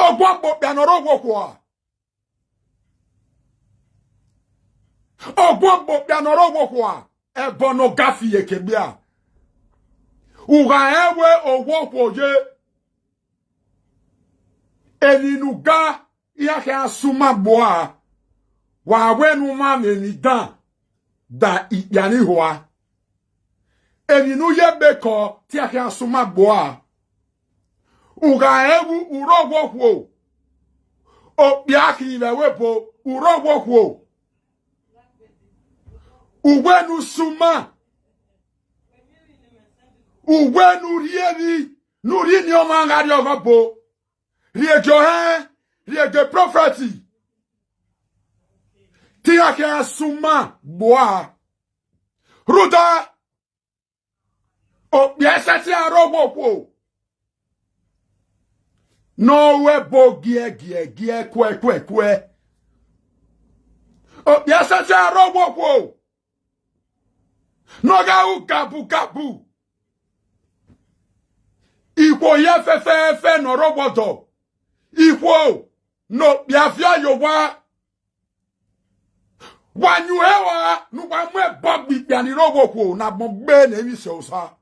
Ogwabo pianoro kwa. Ogwabo pianoro kwa. Ebono gafi yekebia. Uga ewe ogwabo je. Elinuga yake asuma boa. Wawenu mame ni da yani hoa. Elinu yebeko ti yake asuma boa. Uga ewu urogwo kwo. O biaki wepo urogwo kwo. Uwenu suma. Uwenu rieri. Nuri ni omangari ogopo. Riegyo he. Riegyo propheti. Tia ke suma boa. Ruda. O biasati arogwo kwo. No webo gie kwe. O biasati arogwo kwo. No ga gabu. Ikwo ye fefe no roboto. Ikwo no biafia yowa. Wanyu hewa no wa mwe bogbi piani roboko na bombe na wi so sa.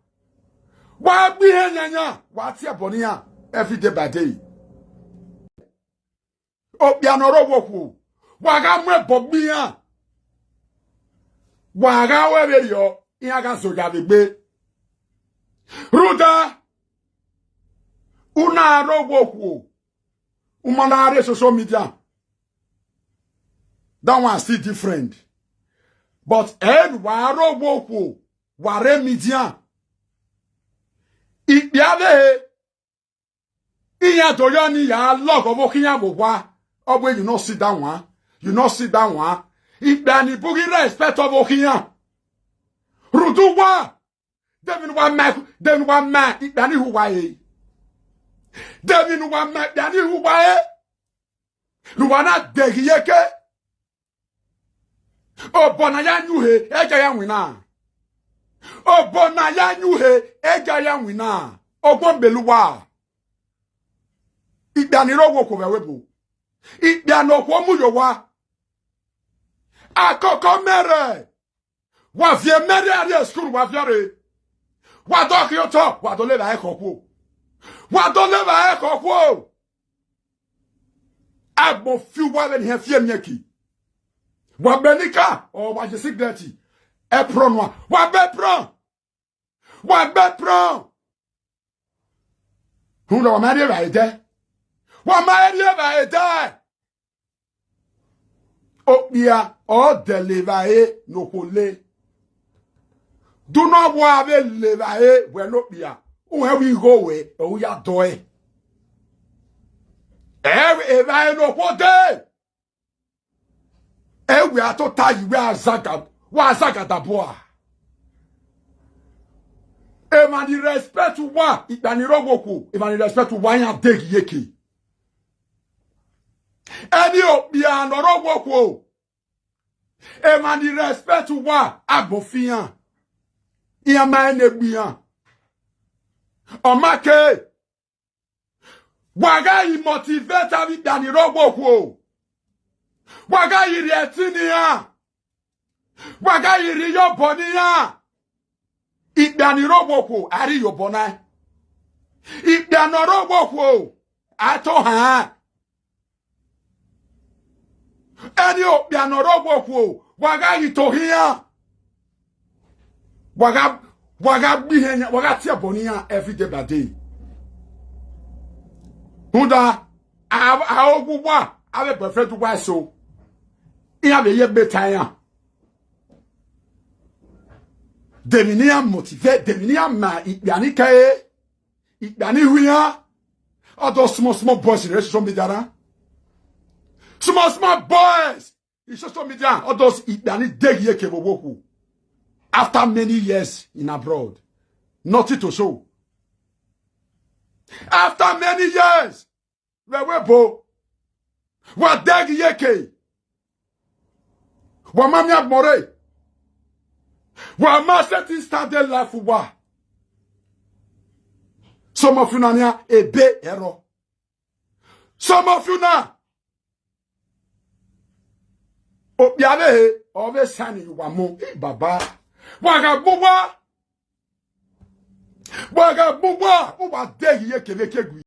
Wa bi henyanya wa ti abonia every day by day. O piano roboko. Wa ga mwe bogbi ya. Wa ga we yo iya ga so ja begbe. Ruda una roboko. Umanare social media. That one still different. But waro woko ware media. Ipiave iya toyo ni ya log of okinya bowa. Obwe you not sit down one. You not sit down one. Ipiani bugi respect of okinya. Ruduwa. Devin one man. Ipiani huwaye. Devin one man. Ipiani huwaye. Ruwana degiyeke. Obona ya nyuhe eja ya nwina. Obona ya nyuhe eja ya nwina. Ogwombeluwa. Idaniro woko wewebo. Idano kwa muyowa. Akoko mere. Wavye mere ari school wavyare. Wadoki yoto. Wadoleva ekokwo. Wadoleva ekokwo. Agbo fiwa wen hefie myeki. Wabenika or wajesigreti epronwa wabepron hundo wamari baide opia o deliver no kole do not wa be levae we no pia where we go we o ya doe eva no kote. We are to tie you where Zaga daboa. Man, the respect to one, it can irrevocable. If I respect to one, I take yeki. Any of the honorable. Man, the respect to one, Abofian. Ia man, Nebian. On my case, Waga, he motivated with the irrevocable. Waga yiri etinia. Waga yiri yo bonia. Ipiani roboko ari yo bonai. Ipiano roboko ato ha. Enio piano roboko waga yitohia. Waga bihenya waga tia bonia every day by day. Hunda aogwa ave perfect wa so. Iya be ye betanya. Deminia motivate, deminia ma ipiani kae. Ipiani huya. All those small boys in the social media. Small boys in social media. All those ipiani degi kevowoku. After many years in abroad. Nothing to show. After many years. Wewebo. Wa degi yeke. Wa mami abmore. Wa ma setting started life wa. Some of you nanya ebe ero. Some of you now. Obiabe, always sani wamo, baba. Waga bubwa, uba degi ye keveke gui.